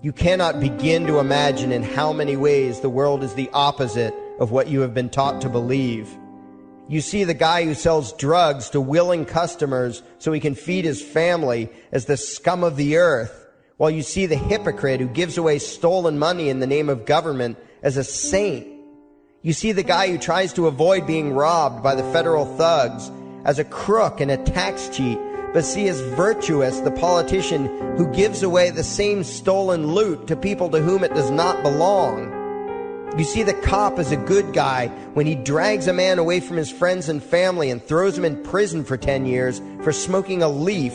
You cannot begin to imagine in how many ways the world is the opposite of what you have been taught to believe. You see the guy who sells drugs to willing customers so he can feed his family as the scum of the earth, while you see the hypocrite who gives away stolen money in the name of government as a saint. You see the guy who tries to avoid being robbed by the federal thugs as a crook and a tax cheat, but see as virtuous the politician who gives away the same stolen loot to people to whom it does not belong. You see the cop as a good guy when he drags a man away from his friends and family and throws him in prison for 10 years for smoking a leaf.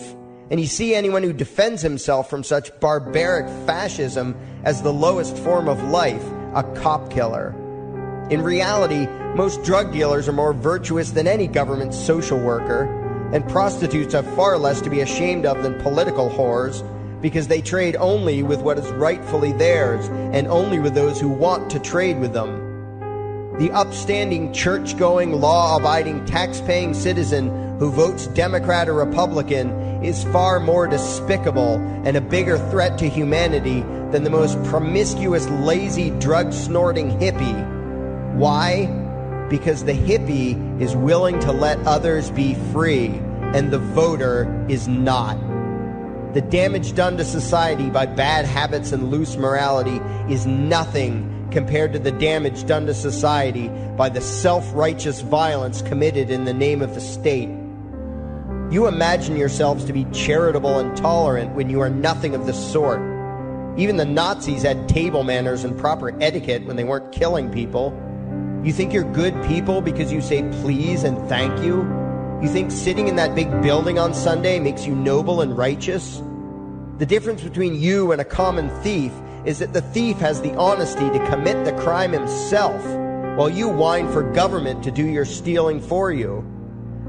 And you see anyone who defends himself from such barbaric fascism as the lowest form of life, a cop killer. In reality, most drug dealers are more virtuous than any government social worker, and prostitutes have far less to be ashamed of than political whores, because they trade only with what is rightfully theirs, and only with those who want to trade with them. The upstanding, church-going, law-abiding, tax-paying citizen who votes Democrat or Republican is far more despicable and a bigger threat to humanity than the most promiscuous, lazy, drug-snorting hippie. Why? Because the hippie is willing to let others be free, and the voter is not. The damage done to society by bad habits and loose morality is nothing compared to the damage done to society by the self-righteous violence committed in the name of the state. You imagine yourselves to be charitable and tolerant when you are nothing of the sort. Even the Nazis had table manners and proper etiquette when they weren't killing people. You think you're good people because you say please and thank you? You think sitting in that big building on Sunday makes you noble and righteous? The difference between you and a common thief is that the thief has the honesty to commit the crime himself, while you whine for government to do your stealing for you.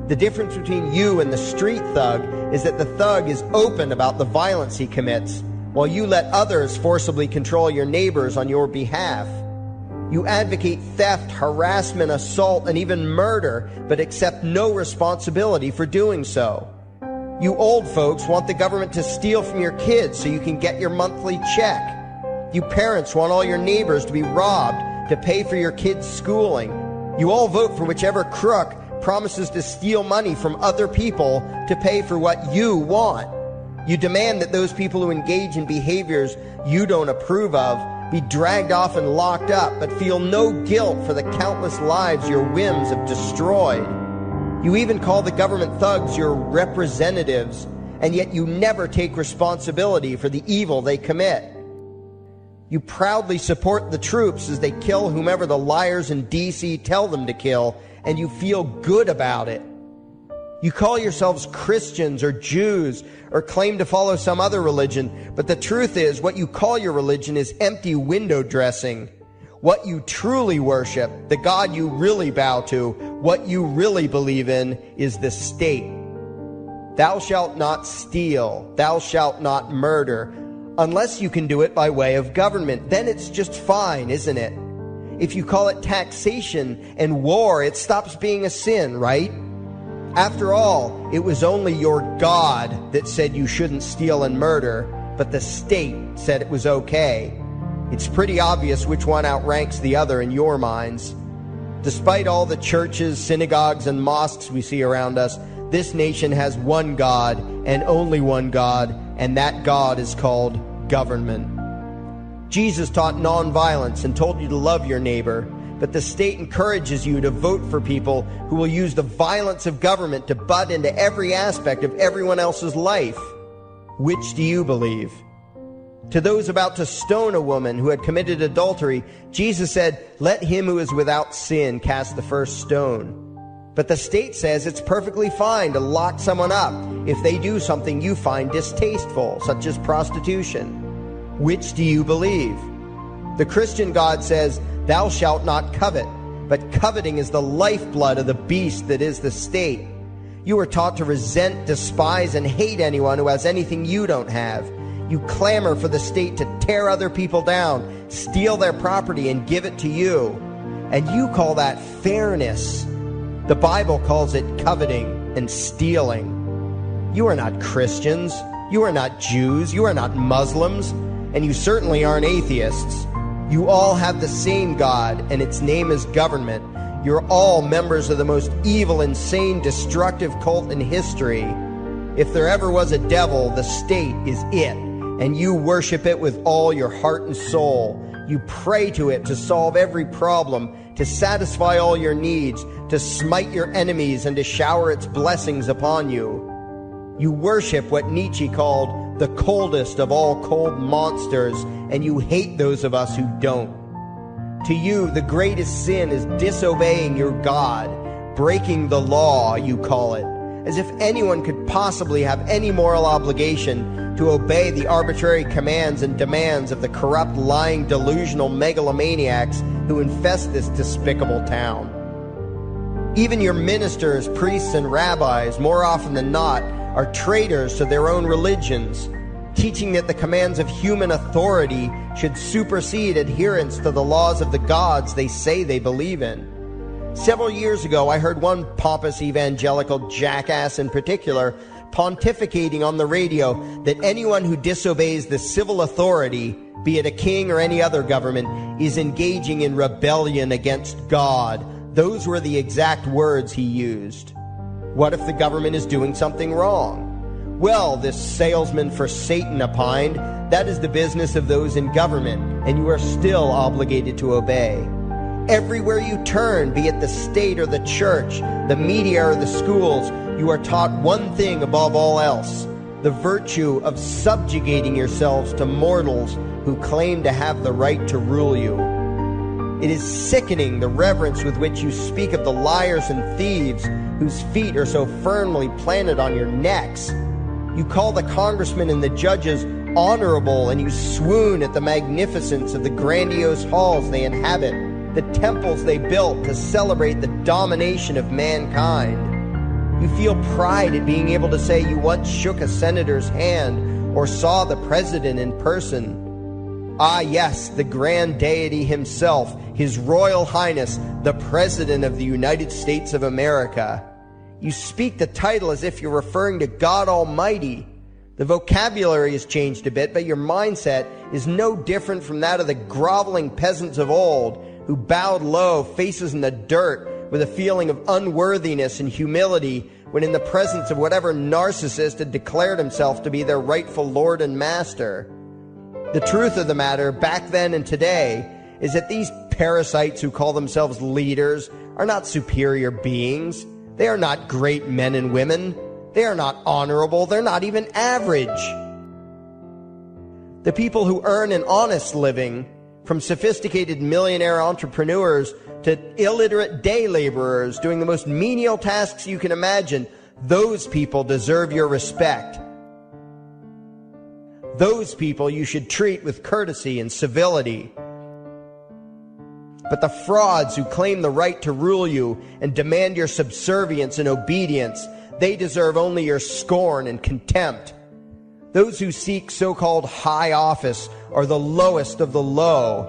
The difference between you and the street thug is that the thug is open about the violence he commits, while you let others forcibly control your neighbors on your behalf. You advocate theft, harassment, assault, and even murder, but accept no responsibility for doing so. You old folks want the government to steal from your kids so you can get your monthly check. You parents want all your neighbors to be robbed to pay for your kids' schooling. You all vote for whichever crook promises to steal money from other people to pay for what you want. You demand that those people who engage in behaviors you don't approve of be dragged off and locked up, but feel no guilt for the countless lives your whims have destroyed. You even call the government thugs your representatives, and yet you never take responsibility for the evil they commit. You proudly support the troops as they kill whomever the liars in D.C. tell them to kill, and you feel good about it. You call yourselves Christians or Jews or claim to follow some other religion, but the truth is what you call your religion is empty window dressing. What you truly worship, the God you really bow to, what you really believe in is the state. Thou shalt not steal, thou shalt not murder, unless you can do it by way of government. Then it's just fine, isn't it? If you call it taxation and war, it stops being a sin, right? After all, it was only your God that said you shouldn't steal and murder, but the state said it was okay. It's pretty obvious which one outranks the other in your minds. Despite all the churches, synagogues, and mosques we see around us, this nation has one God and only one God, and that God is called government. Jesus taught nonviolence and told you to love your neighbor, but the state encourages you to vote for people who will use the violence of government to butt into every aspect of everyone else's life. Which do you believe? To those about to stone a woman who had committed adultery, Jesus said, "Let him who is without sin cast the first stone." But the state says it's perfectly fine to lock someone up if they do something you find distasteful, such as prostitution. Which do you believe? The Christian God says, "Thou shalt not covet," but coveting is the lifeblood of the beast that is the state. You are taught to resent, despise, and hate anyone who has anything you don't have. You clamor for the state to tear other people down, steal their property, and give it to you. And you call that fairness. The Bible calls it coveting and stealing. You are not Christians. You are not Jews. You are not Muslims. and you certainly aren't atheists. You all have the same God, and its name is government. You're all members of the most evil, insane, destructive cult in history. If there ever was a devil, the state is it, and you worship it with all your heart and soul. You pray to it to solve every problem, to satisfy all your needs, to smite your enemies, and to shower its blessings upon you. You worship what Nietzsche called the coldest of all cold monsters, and you hate those of us who don't. To you, the greatest sin is disobeying your God, breaking the law, you call it, as if anyone could possibly have any moral obligation to obey the arbitrary commands and demands of the corrupt, lying, delusional megalomaniacs who infest this despicable town. Even your ministers, priests, and rabbis, more often than not, are traitors to their own religions, teaching that the commands of human authority should supersede adherence to the laws of the gods they say they believe in. Several years ago, I heard one pompous evangelical jackass in particular pontificating on the radio that anyone who disobeys the civil authority, be it a king or any other government, is engaging in rebellion against God. Those were the exact words he used. What if the government is doing something wrong? Well, this salesman for Satan opined, that is the business of those in government, and you are still obligated to obey. Everywhere you turn, be it the state or the church, the media or the schools, you are taught one thing above all else, the virtue of subjugating yourselves to mortals who claim to have the right to rule you. It is sickening the reverence with which you speak of the liars and thieves whose feet are so firmly planted on your necks. You call the congressmen and the judges honorable, and you swoon at the magnificence of the grandiose halls they inhabit, the temples they built to celebrate the domination of mankind. You feel pride at being able to say you once shook a senator's hand or saw the president in person. Ah, yes, the grand deity himself, His Royal Highness, the President of the United States of America. You speak the title as if you're referring to God Almighty. The vocabulary has changed a bit, but your mindset is no different from that of the groveling peasants of old who bowed low, faces in the dirt, with a feeling of unworthiness and humility when in the presence of whatever narcissist had declared himself to be their rightful lord and master. The truth of the matter, back then and today, is that these parasites who call themselves leaders are not superior beings. They are not great men and women. They are not honorable. They're not even average. The people who earn an honest living, from sophisticated millionaire entrepreneurs to illiterate day laborers doing the most menial tasks you can imagine, those people deserve your respect. Those people you should treat with courtesy and civility. But the frauds who claim the right to rule you and demand your subservience and obedience, they deserve only your scorn and contempt. Those who seek so-called high office are the lowest of the low.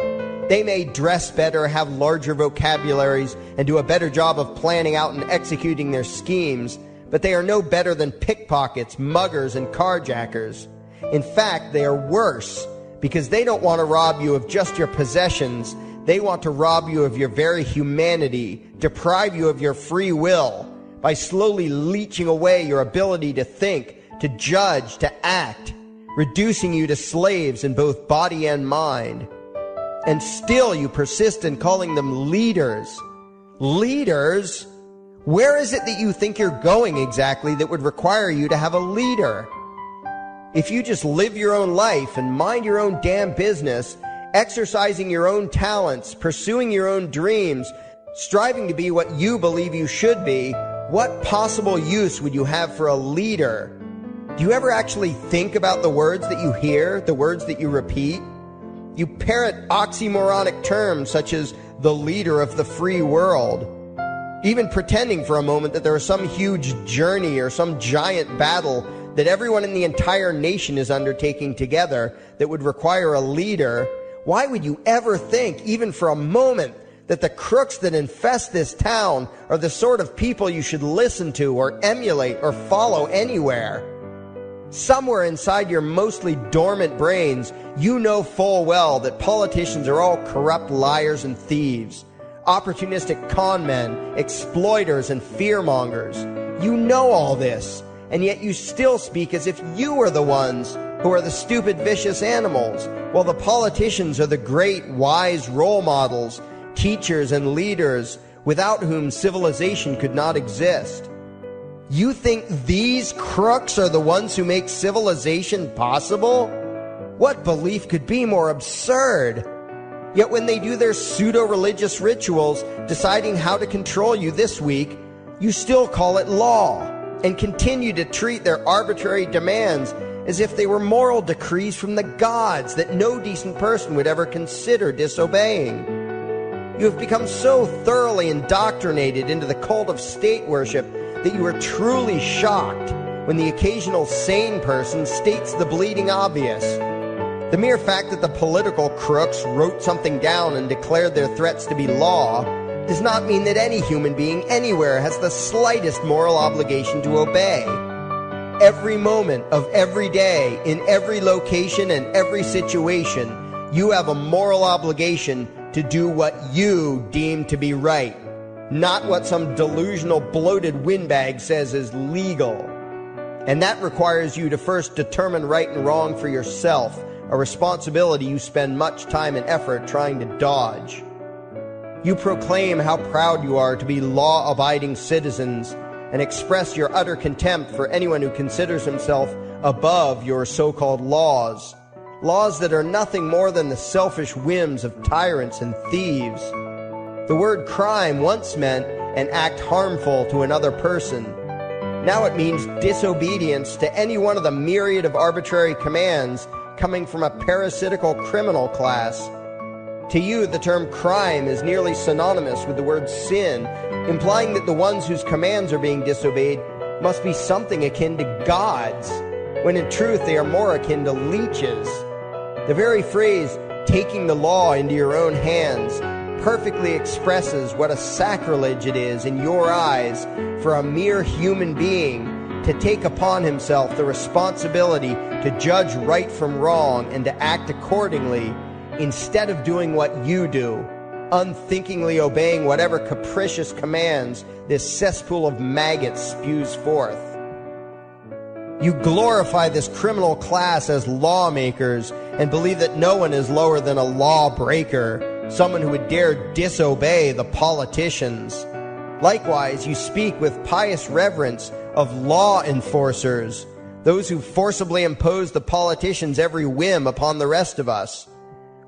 They may dress better, have larger vocabularies, and do a better job of planning out and executing their schemes, but they are no better than pickpockets, muggers, and carjackers. In fact, they are worse, because they don't want to rob you of just your possessions. They want to rob you of your very humanity, deprive you of your free will, by slowly leeching away your ability to think, to judge, to act, reducing you to slaves in both body and mind. And still you persist in calling them leaders. Leaders? Where is it that you think you're going exactly that would require you to have a leader? If you just live your own life and mind your own damn business, exercising your own talents, pursuing your own dreams, striving to be what you believe you should be, what possible use would you have for a leader? Do you ever actually think about the words that you hear, the words that you repeat? You parrot oxymoronic terms such as the leader of the free world, even pretending for a moment that there is some huge journey or some giant battle that everyone in the entire nation is undertaking together that would require a leader. Why would you ever think, even for a moment, that the crooks that infest this town are the sort of people you should listen to or emulate or follow anywhere? Somewhere inside your mostly dormant brains, you know full well that politicians are all corrupt liars and thieves, opportunistic con men, exploiters, and fearmongers. You know all this, and yet you still speak as if you are the ones who are the stupid, vicious animals, while the politicians are the great, wise role models, teachers, and leaders without whom civilization could not exist. You think these crooks are the ones who make civilization possible? What belief could be more absurd? Yet when they do their pseudo-religious rituals, deciding how to control you this week, you still call it law, and continue to treat their arbitrary demands as if they were moral decrees from the gods that no decent person would ever consider disobeying. You have become so thoroughly indoctrinated into the cult of state worship that you are truly shocked when the occasional sane person states the bleeding obvious. The mere fact that the political crooks wrote something down and declared their threats to be law does not mean that any human being anywhere has the slightest moral obligation to obey. Every moment of every day, in every location and every situation, you have a moral obligation to do what you deem to be right, not what some delusional bloated windbag says is legal. And that requires you to first determine right and wrong for yourself, a responsibility you spend much time and effort trying to dodge. You proclaim how proud you are to be law-abiding citizens and express your utter contempt for anyone who considers himself above your so-called laws, laws that are nothing more than the selfish whims of tyrants and thieves. The word crime once meant an act harmful to another person. Now it means disobedience to any one of the myriad of arbitrary commands coming from a parasitical criminal class. To you, the term crime is nearly synonymous with the word sin, implying that the ones whose commands are being disobeyed must be something akin to gods, when in truth they are more akin to leeches. The very phrase, taking the law into your own hands, perfectly expresses what a sacrilege it is in your eyes for a mere human being to take upon himself the responsibility to judge right from wrong and to act accordingly, instead of doing what you do, unthinkingly obeying whatever capricious commands this cesspool of maggots spews forth. You glorify this criminal class as lawmakers and believe that no one is lower than a lawbreaker, someone who would dare disobey the politicians. Likewise, you speak with pious reverence of law enforcers, those who forcibly impose the politicians' every whim upon the rest of us.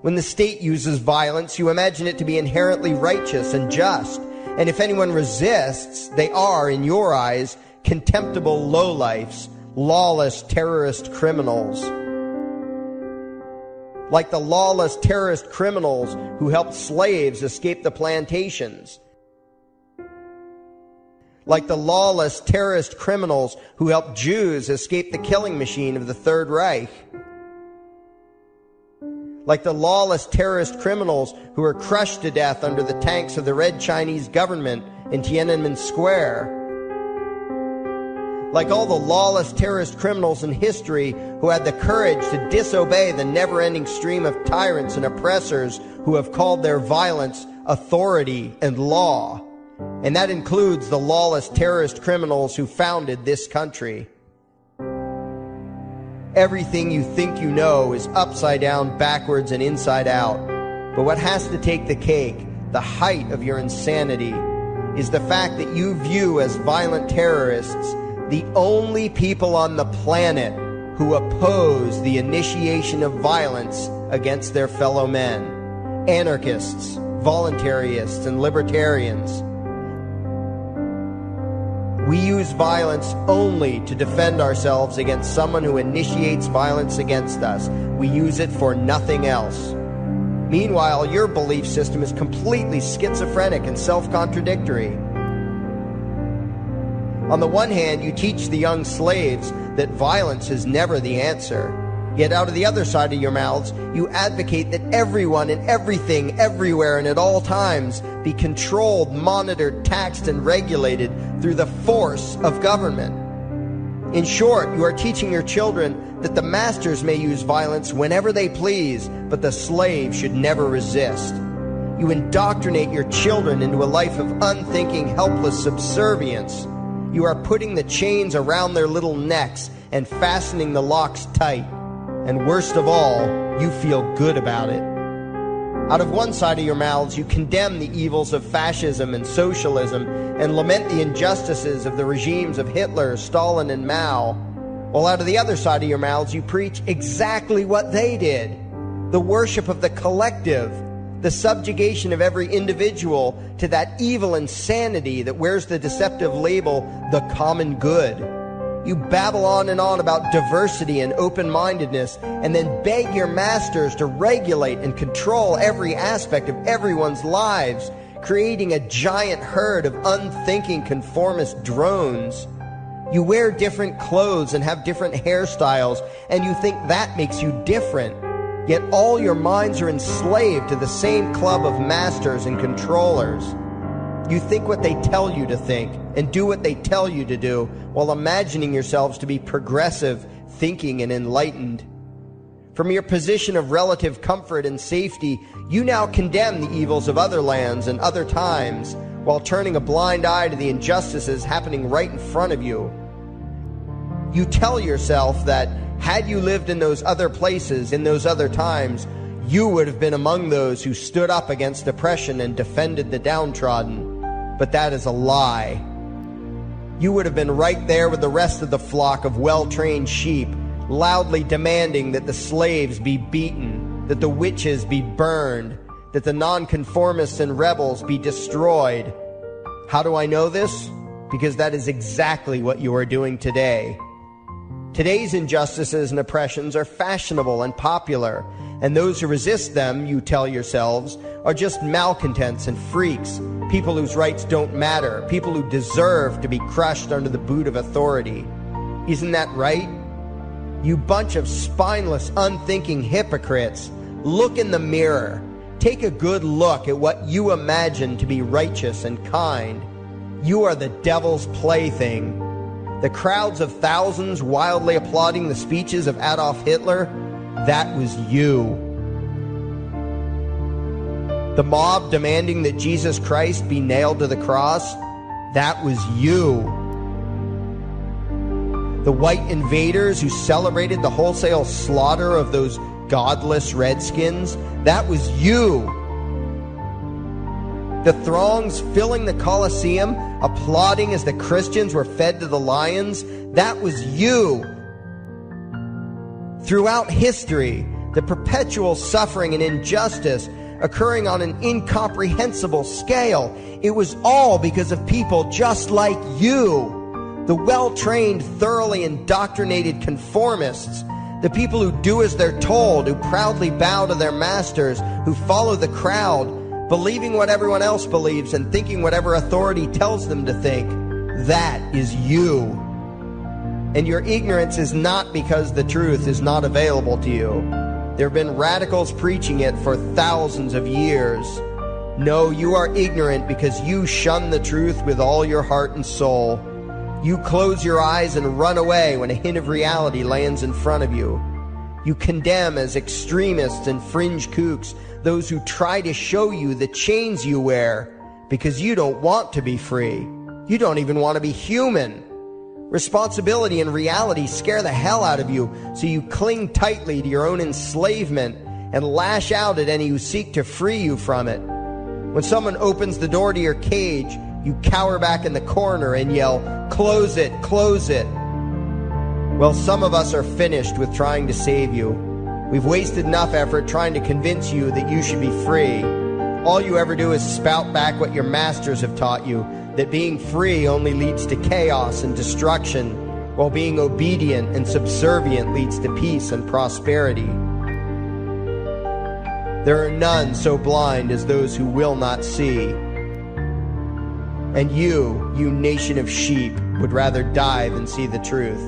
When the state uses violence, you imagine it to be inherently righteous and just, and if anyone resists, they are, in your eyes, contemptible lowlifes, lawless terrorist criminals. Like the lawless terrorist criminals who helped slaves escape the plantations. Like the lawless terrorist criminals who helped Jews escape the killing machine of the Third Reich. Like the lawless terrorist criminals who were crushed to death under the tanks of the Red Chinese government in Tiananmen Square. Like all the lawless terrorist criminals in history who had the courage to disobey the never-ending stream of tyrants and oppressors who have called their violence authority and law. And that includes the lawless terrorist criminals who founded this country. Everything you think you know is upside down, backwards, and inside out. But what has to take the cake, the height of your insanity, is the fact that you view as violent terrorists the only people on the planet who oppose the initiation of violence against their fellow men. Anarchists, voluntarists, and libertarians. We use violence only to defend ourselves against someone who initiates violence against us. We use it for nothing else. Meanwhile, your belief system is completely schizophrenic and self-contradictory. On the one hand, you teach the young slaves that violence is never the answer. Yet out of the other side of your mouths, you advocate that everyone and everything, everywhere and at all times be controlled, monitored, taxed, and regulated through the force of government. In short, you are teaching your children that the masters may use violence whenever they please, but the slave should never resist. You indoctrinate your children into a life of unthinking, helpless subservience. You are putting the chains around their little necks and fastening the locks tight. And worst of all, you feel good about it. Out of one side of your mouths, you condemn the evils of fascism and socialism and lament the injustices of the regimes of Hitler, Stalin, and Mao. While out of the other side of your mouths, you preach exactly what they did. The worship of the collective, the subjugation of every individual to that evil insanity that wears the deceptive label, the common good. You babble on and on about diversity and open-mindedness, and then beg your masters to regulate and control every aspect of everyone's lives, creating a giant herd of unthinking conformist drones. You wear different clothes and have different hairstyles, and you think that makes you different. Yet all your minds are enslaved to the same club of masters and controllers. You think what they tell you to think and do what they tell you to do while imagining yourselves to be progressive, thinking, and enlightened. From your position of relative comfort and safety, you now condemn the evils of other lands and other times while turning a blind eye to the injustices happening right in front of you. You tell yourself that had you lived in those other places, in those other times, you would have been among those who stood up against oppression and defended the downtrodden. But that is a lie. You would have been right there with the rest of the flock of well-trained sheep, loudly demanding that the slaves be beaten, that the witches be burned, that the nonconformists and rebels be destroyed. How do I know this? Because that is exactly what you are doing today. Today's injustices and oppressions are fashionable and popular, and those who resist them, you tell yourselves, are just malcontents and freaks, people whose rights don't matter, people who deserve to be crushed under the boot of authority. Isn't that right? You bunch of spineless, unthinking hypocrites, look in the mirror. Take a good look at what you imagine to be righteous and kind. You are the devil's plaything. The crowds of thousands wildly applauding the speeches of Adolf Hitler, that was you. The mob demanding that Jesus Christ be nailed to the cross, that was you. The white invaders who celebrated the wholesale slaughter of those godless redskins, that was you. The throngs filling the Colosseum, applauding as the Christians were fed to the lions, that was you. Throughout history, the perpetual suffering and injustice occurring on an incomprehensible scale, it was all because of people just like you. The well-trained, thoroughly indoctrinated conformists, the people who do as they're told, who proudly bow to their masters, who follow the crowd, believing what everyone else believes and thinking whatever authority tells them to think. That is you. And your ignorance is not because the truth is not available to you. There have been radicals preaching it for thousands of years. No, you are ignorant because you shun the truth with all your heart and soul. You close your eyes and run away when a hint of reality lands in front of you. You condemn as extremists and fringe kooks those who try to show you the chains you wear because you don't want to be free. You don't even want to be human. Responsibility and reality scare the hell out of you, so you cling tightly to your own enslavement and lash out at any who seek to free you from it. When someone opens the door to your cage, you cower back in the corner and yell, "Close it, close it." Well, some of us are finished with trying to save you. We've wasted enough effort trying to convince you that you should be free. All you ever do is spout back what your masters have taught you, that being free only leads to chaos and destruction, while being obedient and subservient leads to peace and prosperity. There are none so blind as those who will not see. And you nation of sheep, would rather die than see the truth.